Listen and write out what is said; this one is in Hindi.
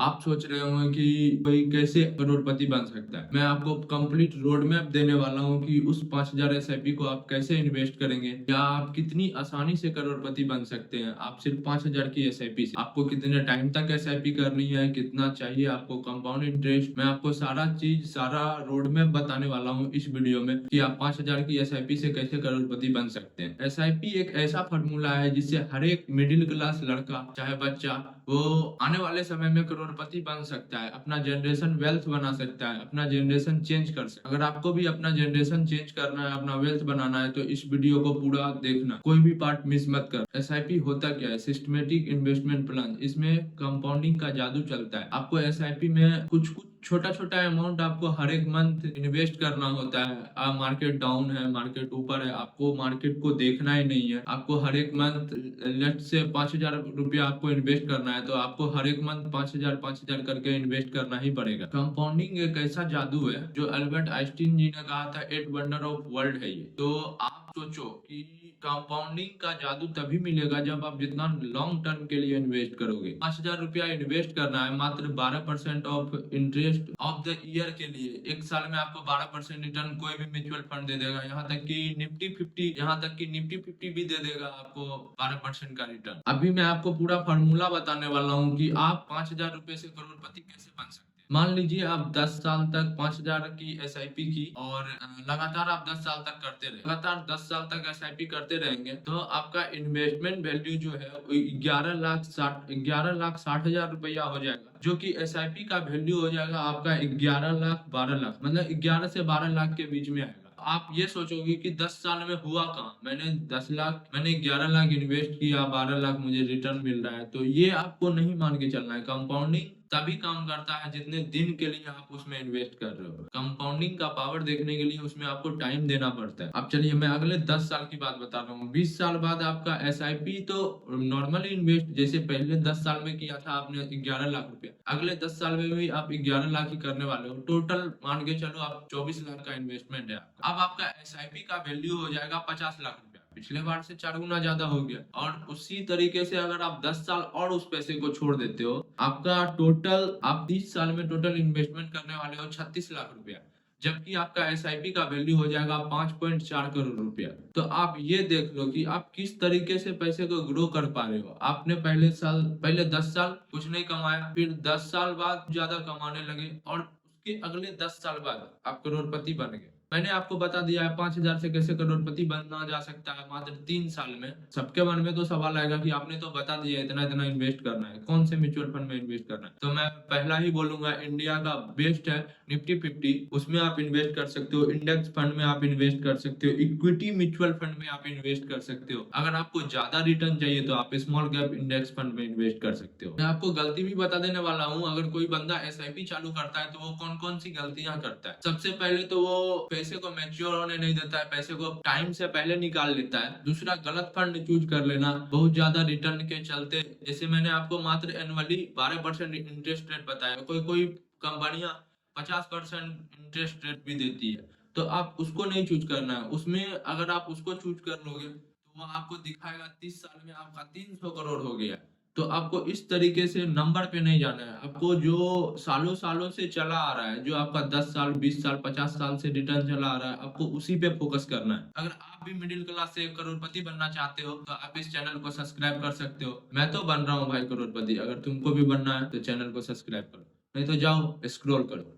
आप सोच रहे होंगे कि भाई कैसे करोड़पति बन सकता है। मैं आपको कंप्लीट रोड मैप देने वाला हूँ कि उस 5,000 एसआईपी को आप कैसे इन्वेस्ट करेंगे या आप कितनी आसानी से करोड़पति बन सकते हैं। आप सिर्फ 5,000 की एसआईपी से आपको कितने टाइम तक एसआईपी करनी है, कितना चाहिए आपको कंपाउंड इंटरेस्ट, मैं आपको सारा चीज सारा रोड मैप बताने वाला हूँ इस वीडियो में कि आप 5,000 की एसआईपी से कैसे करोड़पति बन सकते हैं। एसआईपी एक ऐसा फॉर्मूला है जिससे हर एक मिडिल क्लास लड़का चाहे बच्चा वो आने वाले समय में करोड़पति बन सकता है, अपना जनरेशन वेल्थ बना सकता है, अपना जनरेशन चेंज कर सकता है। अगर आपको भी अपना जनरेशन चेंज करना है, अपना वेल्थ बनाना है तो इस वीडियो को पूरा देखना, कोई भी पार्ट मिस मत कर। एसआईपी होता क्या है? Systematic investment plan. इसमें कंपाउंडिंग का जादू चलता है। आपको एसआईपी में कुछ कुछ छोटा छोटा अमाउंट आपको हर एक मंथ इन्वेस्ट करना होता है। मार्केट डाउन है, मार्केट ऊपर है, आपको मार्केट को देखना ही नहीं है। आपको हर एक मंथ लेट से 5,000 रुपया आपको इन्वेस्ट करना है तो आपको हर एक मंथ 5,000 करके इन्वेस्ट करना ही पड़ेगा। कंपाउंडिंग एक ऐसा जादू है जो अल्बर्ट आइंस्टीन जी ने कहा था 8 वंडर ऑफ वर्ल्ड है ये। तो आप सोचो कि कंपाउंडिंग का जादू तभी मिलेगा जब आप जितना लॉन्ग टर्म के लिए इन्वेस्ट करोगे। 5,000 रुपया इन्वेस्ट करना है मात्र 12% of interest of the year के लिए। एक साल में आपको 12% रिटर्न कोई भी म्यूचुअल फंड दे देगा, यहाँ तक कि निफ्टी 50 भी दे देगा आपको 12% का रिटर्न। अभी मैं आपको पूरा फॉर्मूला बताने वाला हूँ कि आप 5,000 रुपए से करोड़पति कैसे बन सकते हैं। मान लीजिए आप 10 साल तक 5,000 की एसआईपी की और लगातार आप 10 साल तक करते रहे, लगातार 10 साल तक एसआईपी करते रहेंगे तो आपका इन्वेस्टमेंट वैल्यू जो है 11,60,000 रुपया हो जाएगा, जो कि एसआईपी का वैल्यू हो जाएगा आपका 11 लाख 12 लाख, मतलब 11 से 12 लाख के बीच में आएगा। आप ये सोचोगे कि 10 साल में हुआ कहाँ, मैंने 11 लाख इन्वेस्ट किया, 12 लाख मुझे रिटर्न मिल रहा है। तो ये आपको नहीं मान के चलना है। कंपाउंडिंग तभी काम करता है जितने दिन के लिए आप उसमें इन्वेस्ट कर रहे हो। कंपाउंडिंग का पावर देखने के लिए उसमें आपको टाइम देना पड़ता है। अब चलिए मैं अगले 10 साल की बात बता रहा हूँ। 20 साल बाद आपका एसआईपी तो नॉर्मली इन्वेस्ट जैसे पहले 10 साल में किया था आपने 11 लाख रुपया, अगले 10 साल में भी आप 11 लाख ही करने वाले हो। टोटल मान के चलो आप 24 लाख का इन्वेस्टमेंट है आपका। अब आपका एसआईपी का वैल्यू हो जाएगा 50 लाख रुपया, पिछले बार से 4 गुना ज्यादा हो गया। और उसी तरीके से अगर आप 10 साल और उस पैसे को छोड़ देते हो, आपका टोटल आप 30 साल में टोटल इन्वेस्टमेंट करने वाले हो 36 लाख रुपया, जबकि आपका एसआईपी का वैल्यू हो जाएगा 5.4 करोड़ रुपया। तो आप ये देख लो कि आप किस तरीके से पैसे को ग्रो कर पा रहे हो। आपने पहले 10 साल कुछ नहीं कमाया, फिर 10 साल बाद ज्यादा कमाने लगे और उसके अगले 10 साल बाद आप करोड़पति बन गए। मैंने आपको बता दिया है 5,000 से कैसे करोड़पति बनना जा सकता है मात्र 3 साल में। सबके मन में तो सवाल आएगा कि आपने तो बता दिया इतना इतना इन्वेस्ट करना है, कौन से म्यूचुअल फंड में इन्वेस्ट करना है। तो मैं पहला ही बोलूंगा इंडिया का बेस्ट है निफ्टी 50, उसमें आप इन्वेस्ट कर सकते हो। इंडेक्स फंड में आप इन्वेस्ट कर सकते हो, इक्विटी म्यूचुअल फंड में आप इन्वेस्ट कर सकते हो। अगर आपको ज्यादा रिटर्न चाहिए तो आप स्मॉल कैप इंडेक्स फंड में इन्वेस्ट कर सकते हो। मैं आपको गलती भी बता देने वाला हूँ, अगर कोई बंदा एसआईपी चालू करता है तो वो कौन कौन सी गलतियां करता है। सबसे पहले तो वो पैसे को मैच्योर होने नहीं देता है, पैसे को टाइम से पहले निकाल लेता है। दूसरा, गलत फंड चूज कर लेना बहुत ज्यादा रिटर्न के चलते। जैसे मैंने आपको मात्र एनुअली 12% इंटरेस्ट रेट बताया, कोई कोई कंपनियां 50% इंटरेस्ट रेट भी देती है, तो आप उसको नहीं चूज करना है। उसमें अगर आप उसको चूज कर लोगे तो वो आपको दिखाएगा 30 साल में आपका 300 करोड़ हो गया। तो आपको इस तरीके से नंबर पे नहीं जाना है। आपको जो सालों सालों से चला आ रहा है, जो आपका 10 साल 20 साल 50 साल से रिटर्न चला आ रहा है, आपको उसी पे फोकस करना है। अगर आप भी मिडिल क्लास से करोड़पति बनना चाहते हो तो आप इस चैनल को सब्सक्राइब कर सकते हो। मैं तो बन रहा हूँ भाई करोड़पति, अगर तुमको भी बनना है तो चैनल को सब्सक्राइब करो, नहीं तो जाओ स्क्रॉल करो।